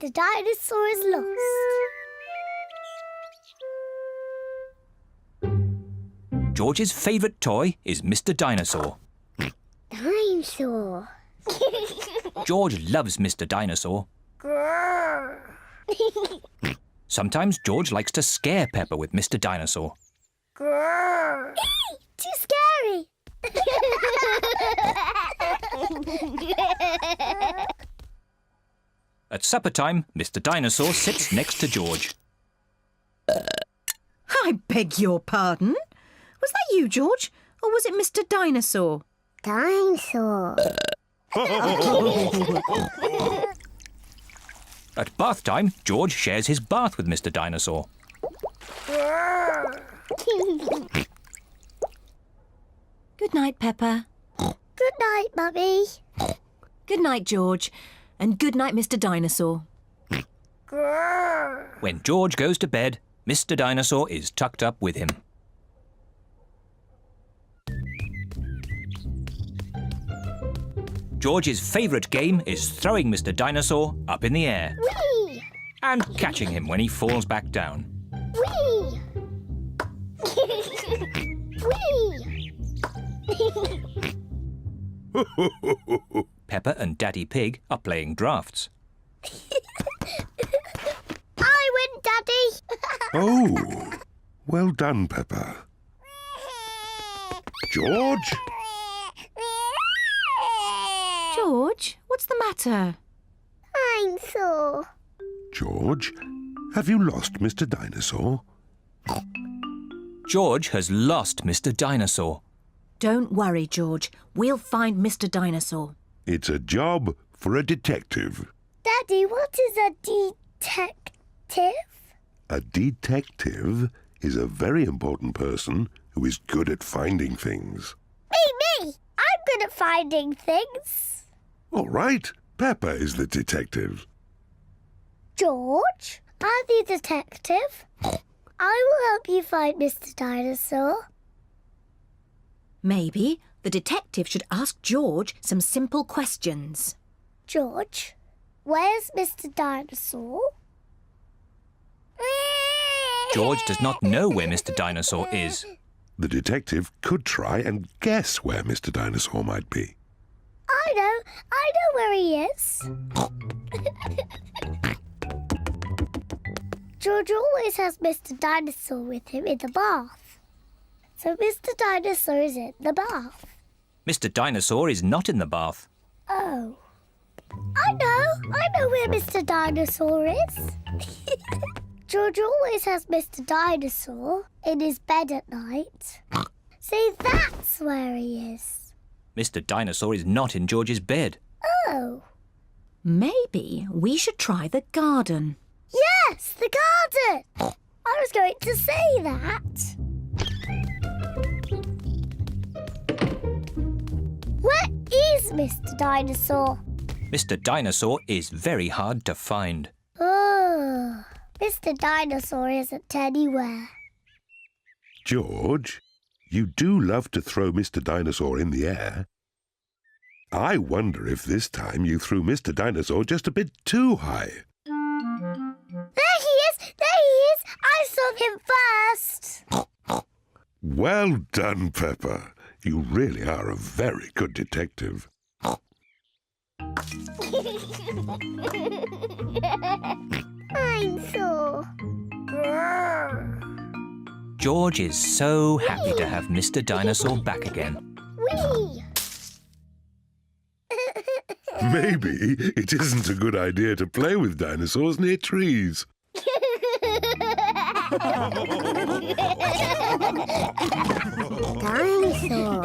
Mr. Dinosaur is lost. George's favourite toy is Mr. Dinosaur. Dinosaur. George loves Mr. Dinosaur. Grrr. Sometimes George likes to scare Peppa with Mr. Dinosaur. Grrr. Too scary. At supper time, Mr. Dinosaur sits next to George. I beg your pardon? Was that you, George? Or was it Mr. Dinosaur? Dinosaur. At bath time, George shares his bath with Mr. Dinosaur. Good night, Peppa. Good night, Mummy. Good night, George. And good night, Mr. Dinosaur. Grrr. When George goes to bed, Mr. Dinosaur is tucked up with him. George's favourite game is throwing Mr. Dinosaur up in the air Whee! and catching him when he falls back down. Whee! Whee! Peppa and Daddy Pig are playing drafts. I win, Daddy. Oh, well done, Peppa. George? George, what's the matter? I'm sore. George, have you lost Mr. Dinosaur? George has lost Mr. Dinosaur. Don't worry, George. We'll find Mr. Dinosaur. It's a job for a detective. Daddy, what is a detective? A detective is a very important person who is good at finding things. Me! I'm good at finding things. All right, Peppa is the detective. George, I'm the detective. I will help you find Mr. Dinosaur. Maybe the detective should ask George some simple questions. George, where's Mr. Dinosaur? George does not know where Mr. Dinosaur is. The detective could try and guess where Mr. Dinosaur might be. I know where he is. George always has Mr. Dinosaur with him in the bath. So Mr. Dinosaur is in the bath. Mr. Dinosaur is not in the bath. Oh. I know where Mr. Dinosaur is. George always has Mr. Dinosaur in his bed at night. See, that's where he is. Mr. Dinosaur is not in George's bed. Oh. Maybe we should try the garden. Yes, the garden. I was going to say that. Where is Mr. Dinosaur? Mr. Dinosaur is very hard to find. Oh, Mr. Dinosaur isn't anywhere. George, you do love to throw Mr. Dinosaur in the air. I wonder if this time you threw Mr. Dinosaur just a bit too high. There he is! There he is! I saw him first! Well done, Peppa. You really are a very good detective. I'm sore. George is so happy to have Mr. Dinosaur back again. Whee! Maybe it isn't a good idea to play with dinosaurs near trees. Dinosaur.